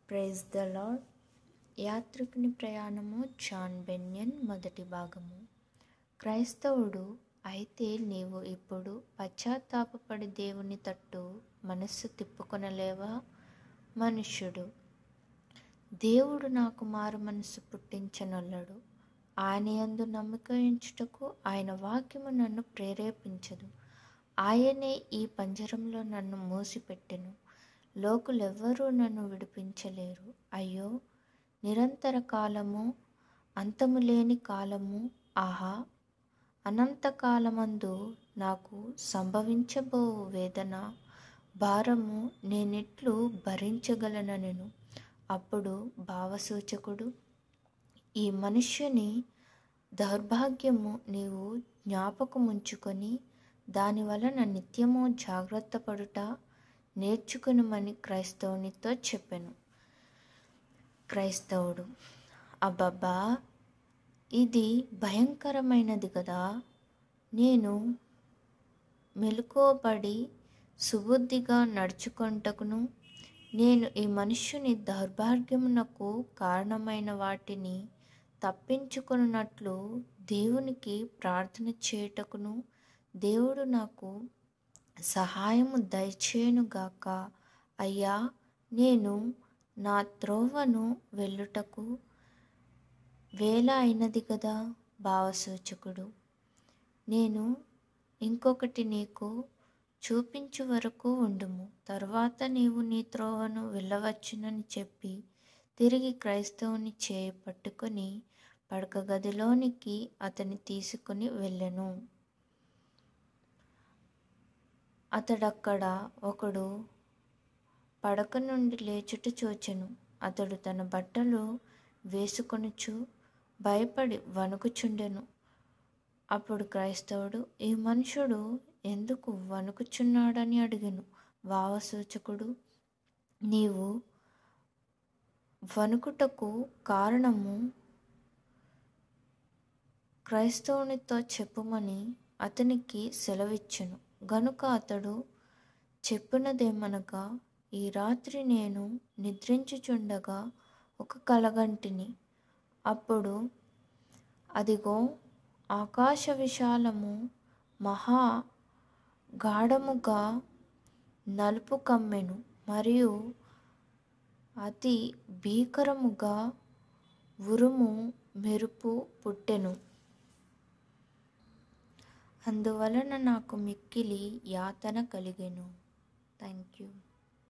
Praise the lord. యాత్రికుని ప్రయాణము John బెన్యన్ మొదటి భాగము. క్రైస్తవుడు అయితే నీవు ఇప్పుడు పశ్చాత్తాపపడి దేవుని తట్టు మనస్సు తిప్పుకొనలేవా? మనుష్యుడు, దేవుడు నాకు మారు మనస్సు పుట్టించనొల్లడు. ఆయన యందు నమ్మిక ఉంచుటకు ఆయన వాక్యము నన్ను ప్రేరేపించదు. ఆయనే ఈ పంజరంలో నన్ను మూసిపెట్టెను. లోకులెవ్వరూ నన్ను విడిపించలేరు. అయ్యో, నిరంతర కాలము, అంతము లేని కాలము, ఆహా, అనంతకాలమందు నాకు సంభవించబో వేదన భారము నేనిట్లు భరించగలనెను. అప్పుడు భావసూచకుడు, ఈ మనుష్యుని దౌర్భాగ్యము నీవు జ్ఞాపకముంచుకొని దాని వలన నిత్యము జాగ్రత్త పడుట నేర్చుకునుమని క్రైస్తవునితో చెప్పెను. క్రైస్తవుడు, అబ్బబ్బా, ఇది భయంకరమైనది కదా. నేను మెలకువపడి సుబుద్ధిగా నడుచుకొనుటకును నేను ఈ మనుష్యుని దౌర్భాగ్యమునకు కారణమైన వాటిని తప్పించుకొనున్నట్లు దేవునికి ప్రార్థన చేయుటకును దేవుడు నాకు సహాయము దయచేయునుగాక. అయ్యా, నేను నా త్రోవను వెళ్ళుటకు వేళ అయినది కదా. భావసూచకుడు, నేను ఇంకొకటి నీకు చూపించు వరకు ఉండుము, తరువాత నీవు నీ త్రోవను వెళ్ళవచ్చునని చెప్పి తిరిగి క్రైస్తవుని చేయి పట్టుకొని పడక గదిలోనికి అతని తీసుకుని వెళ్ళెను. అతడక్కడ ఒకడు పడక నుండి లేచుట చూచెను. అతడు తన బట్టలు వేసుకొనుచు భయపడి వణుకుచుండెను. అప్పుడు క్రైస్తవుడు, ఈ మనుషుడు ఎందుకు వణుకుచున్నాడని అడిగెను. భావసూచకుడు, నీవు వణుకుటకు కారణము క్రైస్తవునితో చెప్పుమని అతనికి సెలవిచ్చెను. గనుక అతడు చెప్పినదేమనగా, ఈ రాత్రి నేను నిద్రించుచుండగా ఒక కలగంటిని. అప్పుడు అదిగో, ఆకాశ విశాలము మహా గాఢముగా నలుపు కమ్మెను, మరియు అతి భీకరముగా ఉరుము మెరుపు పుట్టెను. అందువలన నాకు మిక్కిలి యాతన కలిగెను. Thank you.